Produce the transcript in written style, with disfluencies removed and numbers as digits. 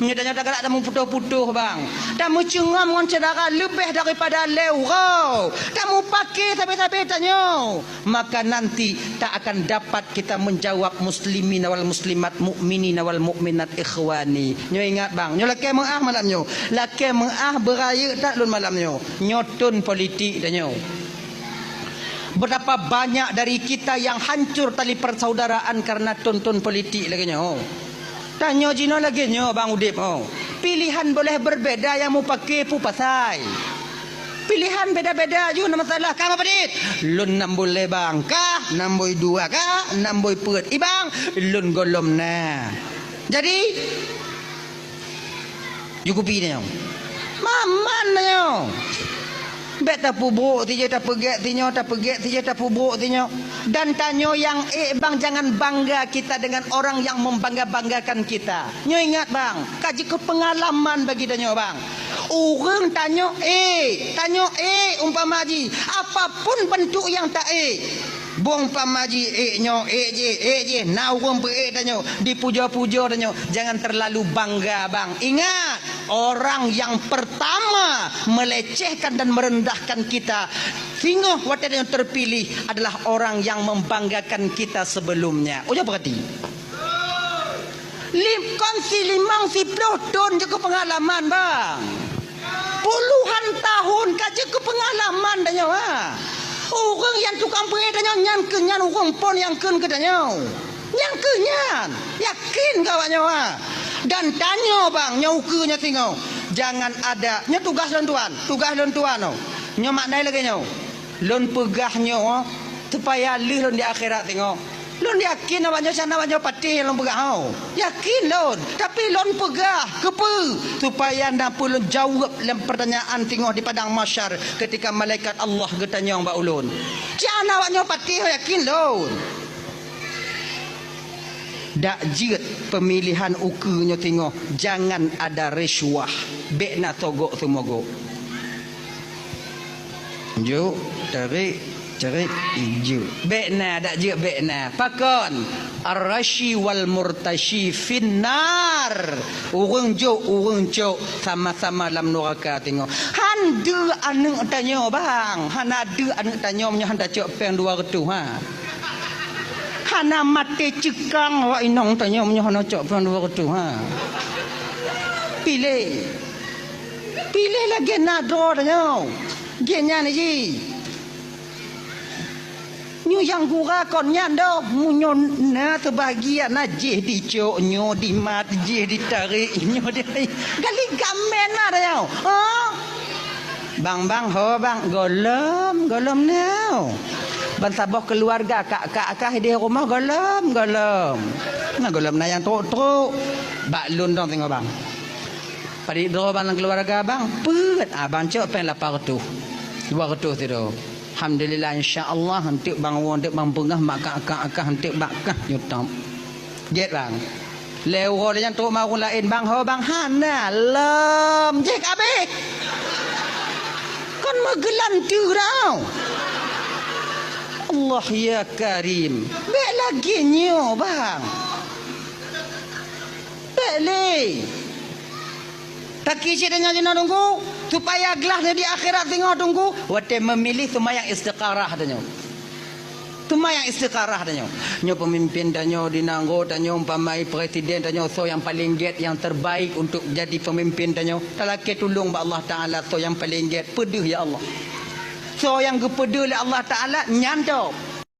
Nyatanya tak ada putuh-putuh bang. Tamu cengam ngon cedera lebih daripada leurau. Tamu pakai tapi tanya. Maka nanti tak akan dapat kita menjawab muslimin wal muslimat, mukminin wal mukminat, ikhwani. Nyo ingat bang, nyo laki mengah malam nyo. Laki mengah beraya tak lun malam nyo. Nyotun politik tanya. Berapa banyak dari kita yang hancur tali persaudaraan karena tonton politik lagi nyo. Tanya jino lagi nyo bang Udip. Pilihan boleh berbeza, yang mau pakai pu pasai. Pilihan beda-beda you nama masalah. Kamu pedit. Lun 6 boleh bang kah? 6 boy 2 kah? 6 boy perut. Ibang lun golom na. Jadi you kopi ni. Maman na yo. Bet tak pubruk tiga tak perget tinyo, tak perget tiga tak pubruk tinyo. Dan tanyo yang bang, jangan bangga kita dengan orang yang membangga-banggakan kita. Nyo ingat bang, kaji ke pengalaman bagi tanyo bang. Orang tanyo umpama haji, apapun bentuk yang tak bong pamaji nyo je na urang pe tanyo dipuja-puja tanyo. Jangan terlalu bangga bang. Ingat, orang yang pertama melecehkan dan merendahkan kita sehingga waktu yang terpilih adalah orang yang membanggakan kita sebelumnya. Udah berarti kongsi 50 tahun juga pengalaman bang. Puluhan tahun kaji ke pengalaman tanyo orang yang tukang pergi tanya nyan kenyan orang pon yang ken ke tanya nyan kenyan yakin kawannya dan tanya bang nyaukunya tinggal jangan ada nya tugas lentuan nya maknai lagi nya lon pegahnya supaya lih lon di akhirat tengok lon yakin awaknya sana awaknya pati lon pegah yakin lon tapi lon pegah kepe supaya napa lon jawab dalam pertanyaan tengok di padang mahsyar ketika malaikat Allah getanya mbak ulun jangan awaknya pati yakin lon dak jeut pemilihan ukunya tengok jangan ada risuah bekna togok semoga jo tarik hijau bekna dak je bekna pakon ar-rashi wal murtashi finnar urang jo sama-sama dalam neraka tengok hande anak tanya bang hana ada anak tanya nya handa cok peng 200 hana mati cekang wa inong tanya nya hana cok peng 200 pilih lagi nado tanya genya ni nyu yang gura kon nyando munyo na terbahagia na je dicok nyo di mat je ditarik nyo di gali gamen ada yo bang golom now bantabah keluarga kak di rumah golom na golom na yang truk baklun dong tengok bang padi do bang keluarga bang pet abang cok pen 800 200 tu. Alhamdulillah insya-Allah hentik bang won hentik bang pengah mak akak hentik bakah nyutop. Get bang. Lewo dia tu mau lain bang ho bang hana lem je kabeh. Kan megelantu tau. Allah ya Karim. Bek lagi nyo bang. Bek le. Tak kisi dengan jenah tunggu supaya gelasnya di akhirat tengok tunggu wate memilih sembahyang istiqarah tanya sembahyang istiqarah tanya nyo pemimpin tanya dinanggo tanya umpamai presiden tanya so yang paling get yang terbaik untuk jadi pemimpin tanya talake tolong ba Allah taala so yang paling get pedih ya Allah so yang kepeduh Allah taala nyantop